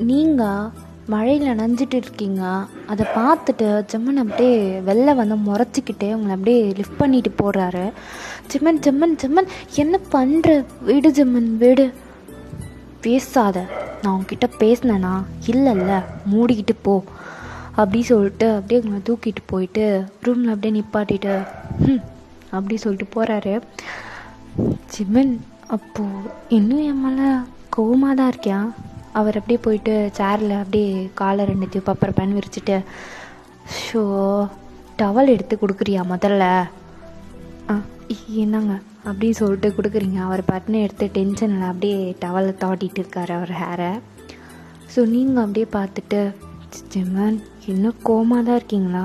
நீங்கள் மழையில் நனைஞ்சிட்டு இருக்கீங்க. அதை பார்த்துட்டு ஜம்மன் அப்படியே வெளில வந்து முறைச்சிக்கிட்டே உங்களை அப்படியே லிஃப்ட் பண்ணிட்டு போடுறாரு. ஜம்மன் ஜம்மன் ஜம்மன் என்ன பண்ணுற? விடு ஜம்மன் விடு, பேசாத. நான் உங்ககிட்ட பேசினேனா? இல்லைல்ல, மூடிக்கிட்டு போ அப்படி சொல்லிட்டு அப்படியே உங்களை தூக்கிட்டு போயிட்டு ரூமில் அப்படியே நிப்பாட்டிட்டு அப்படி சொல்லிட்டு போகிறாரு. ஜிம்மன் அப்போது இன்னும் என் மேலே கோவமாக தான் இருக்கியா? அவர் அப்படியே போயிட்டு சேரில் அப்படியே காலை ரெண்டுத்தையும் பப்பர் பேன் விரிச்சிட்டு, ஷோ டவல் எடுத்து கொடுக்குறியா முதல்ல? என்னங்க அப்படி சொல்லிட்டு கொடுக்குறீங்க. அவர் பட்டுன்னு எடுத்து டென்ஷனில் அப்படியே டவலை தாட்டிகிட்டு இருக்காரு அவர் ஹேரை. ஸோ நீங்கள் அப்படியே பார்த்துட்டு, ஜிம்மன் இன்னும் கோவமாக தான் இருக்கீங்களா?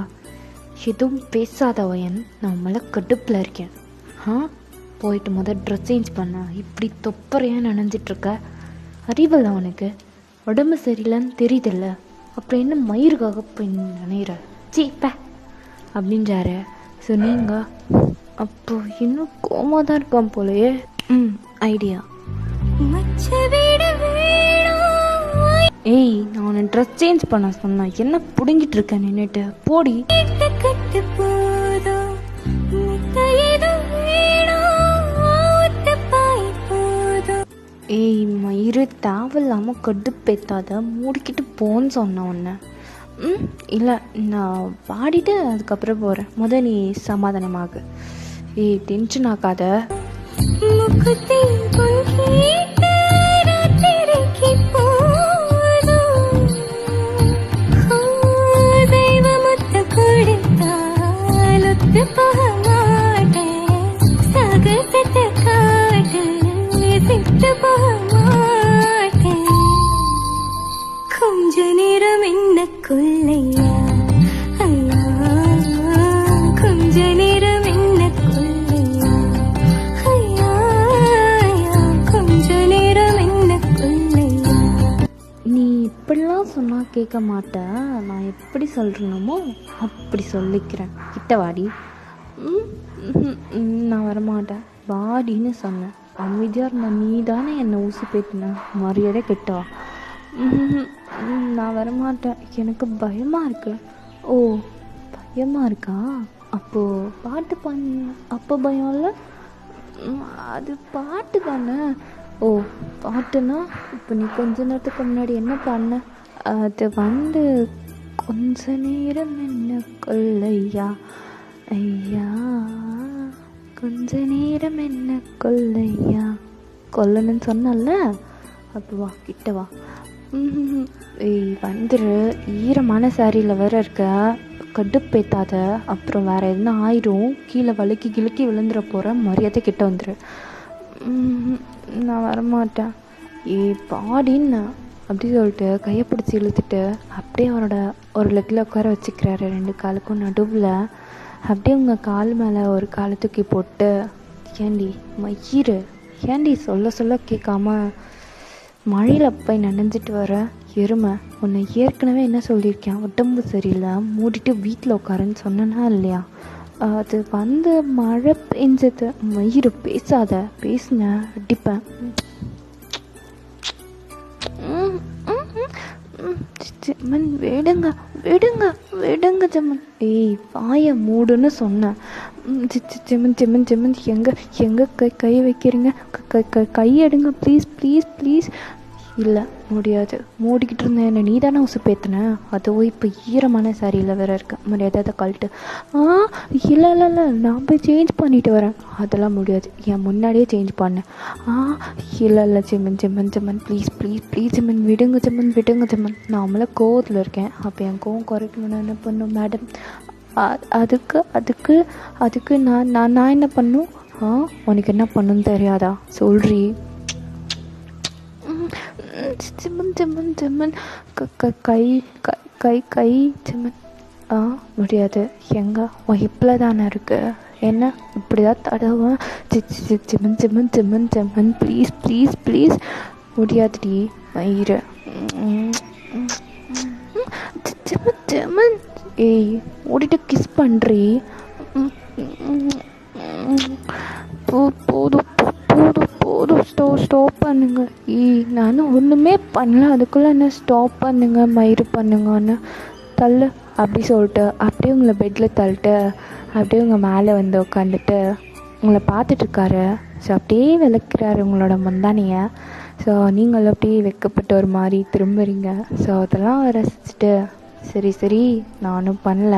எதுவும் பேசாத வயன், நான் மேலே கடுப்பில் இருக்கேன். போயிட்டு முதல் ட்ரெஸ் சேஞ்ச் பண்ண. இப்படி தொப்பறையாக நனைஞ்சிட்ருக்க. அறிவில்ல உனக்கு? உடம்பு சரியில்லைன்னு தெரியுதில்ல, அப்புறம் என்ன மயிருக்காக போய் நினைகிற? சீப்ப அப்படின்றாரு. ஸோ நீங்கள் அப்போ இன்னும் கோமாக தான் இருக்கான் போலையே. ஐடியா. ஏய், நான் உன்னை ட்ரெஸ் சேஞ்ச் பண்ண சொன்னேன், என்ன பிடுங்கிட்டு இருக்க நின்றுட்டு? போடி. ஏய் மயிறு, தேவையில்லாமல் கடுப்பேத்தாத, மூடிக்கிட்டு போன்னு சொன்ன உன்னை. இல்லை, நான் பாடிட்டு அதுக்கப்புறம் போகிறேன். முதல் நீ சமாதானமாக. ஏய் டென்ஷன் ஆக்காத. கொஞ்ச நேரம் என்ன கொள்ளையா, கொஞ்ச நேரம் என்ன கொள்ளையா, கொஞ்ச நேரம் என்ன கொள்ளையா. நீ இப்படிலாம் சொன்னால் கேட்க மாட்டேன். நான் எப்படி சொல்கிறேனமோ அப்படி சொல்லிக்கிறேன். கிட்ட வாடி. நான் வரமாட்டேன், வாடின்னு சொன்னேன். அமைதியாக இருந்த நீ தானே என்னை ஊசி பேட்டின. மரியாதை கெட்டவா. நான் வரமாட்டேன், எனக்கு பயமாக இருக்கு. ஓ பயமாக இருக்கா? அப்போது பாட்டு பண்ண அப்போ பயம் இல்லை? அது பாட்டு தானே. ஓ பாட்டுனா இப்போ நீ கொஞ்ச நேரத்துக்கு முன்னாடி என்ன பண்ண? அது வந்து கொஞ்ச நேரம் என்ன கொள்ளையா, ஐயா கொஞ்ச நேரம் என்ன கொள்ளையா, கொல்லணும்னு சொன்னல. அப்போ வா, கிட்ட வா. ஏய் வந்துரு, ஈரமான சாரியில் வேற இருக்க, கடுப்பேத்தாத. அப்புறம் வேற எதுனா ஆயிடும், கீழே வலிக்கி கிழக்கி விழுந்துட போகிற. மரியாதை கிட்ட வந்துரு. நான் வரமாட்டேன். பாடின்னு அப்படி சொல்லிட்டு கையை பிடிச்சி இழுத்துட்டு அப்படியே அவரோட ஒரு லெக்கில் உட்கார வச்சுக்கிறாரு. 2 காலுக்கும் நடுவில் அப்படியே உங்கள் கால் மேலே ஒரு காலை தூக்கி போட்டு, ஏண்டி மயிறு, ஏண்டி சொல்ல சொல்ல கேட்காம மழையில் போய் நனைஞ்சிட்டு வர எருமை, உன்னை ஏற்கனவே என்ன சொல்லியிருக்கேன்? உடம்பு சரியில்லை, மூடிட்டு வீட்டில் உட்காருன்னு சொன்னனா இல்லையா? அது வந்து மழை பெஞ்சது. மயிறு பேசாத, பேசுன அடிப்பேன். ஜம்மன் விடுங்க விடுங்க விடுங்க ஜம்மன். ஏய் வாயை மூடுன்னு சொன்னேன். ஜம்மன் ஜம்மன் ஜம்மன், எங்கே கை வைக்கிறீங்க? கை எடுங்க ப்ளீஸ் ப்ளீஸ் ப்ளீஸ். இல்லை முடியாது, மூடிக்கிட்டு இருந்தேன். என்ன நீ தானே உசுப்பேத்தின. அதுவும் இப்போ ஈரமான சாரியில் வேற இருக்கேன். மரியாதை அதை கழட்டு. இல்லை இல்லை இல்லை, நான் போய் சேஞ்ச் பண்ணிட்டு வரேன். அதெல்லாம் முடியாது, என் முன்னாடியே சேஞ்ச் பண்ணேன். இல்லை இல்லை ஜம்மன் ஜம்மன் ஜம்மன் ப்ளீஸ் ப்ளீஸ் ப்ளீஸ் ஜம்மன், விடுங்க ஜம்மன் விடுங்க ஜம்மன். நான் அவங்கள கோவத்தில் இருக்கேன். அப்போ என் கோவம் குறைக்கணும்னு என்ன பண்ணும் மேடம்? அதுக்கு அதுக்கு அதுக்கு நான் என்ன பண்ணும்? உனக்கு என்ன பண்ணுன்னு தெரியாதா? சொல்றி. ஜம்மன் ஜம்மன் ஜம்மன், கை கை கை ஜம்மன். முடியாது, எங்க உன் ஹிப்பில் தானே இருக்கு. என்ன இப்படி தான் தடவை? ஜம்மன் ஜம்மன் ஜம்மன் ஜம்மன் ப்ளீஸ் ப்ளீஸ் ப்ளீஸ். முடியாதுடி மயிறு. ஜம்மன் ஜம்மன். ஏய் ஓடிட்டு கிஸ் பண்ணுறி. போதும் போதும் போதும், ஸ்டாப் பண்ணுங்க. ஏய் நானும் ஒன்றுமே பண்ணல, அதுக்குள்ளே என்ன ஸ்டாப் பண்ணுங்க மயிறு பண்ணுங்கன்னு தள்ளு அப்படி சொல்லிட்டு அப்படியே உங்களை பெட்டில் தள்ளிட்டு அப்படியே உங்கள் மேலே வந்து உட்காந்துட்டு உங்களை பார்த்துட்ருக்காரு. ஸோ அப்படியே விளக்குறாரு உங்களோட முந்தானியை. ஸோ நீங்களும் அப்படியே வெக்கப்பட்டு ஒரு மாதிரி திரும்புறீங்க. ஸோ அதெல்லாம் ரசிச்சுட்டு சரி சரி நானும் பண்ணல,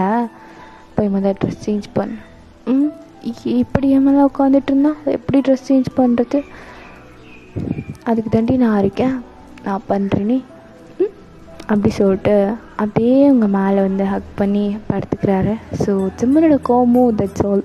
போய் முதல் ட்ரெஸ் சேஞ்ச் பண்ணு. இப்படி மேலே உட்காந்துட்டு இருந்தா எப்படி ட்ரெஸ் சேஞ்ச் பண்ணுறது? அதுக்கு தாண்டி நான் இருக்கேன், நான் பண்ணுறேனே அப்படி சொல்லிட்டு அப்படியே உங்கள் மேலே வந்து ஹக் பண்ணி படுத்துக்கிறாரு. ஸோ சிம்மனோட கோமோ தட்ஸ் ஆல்.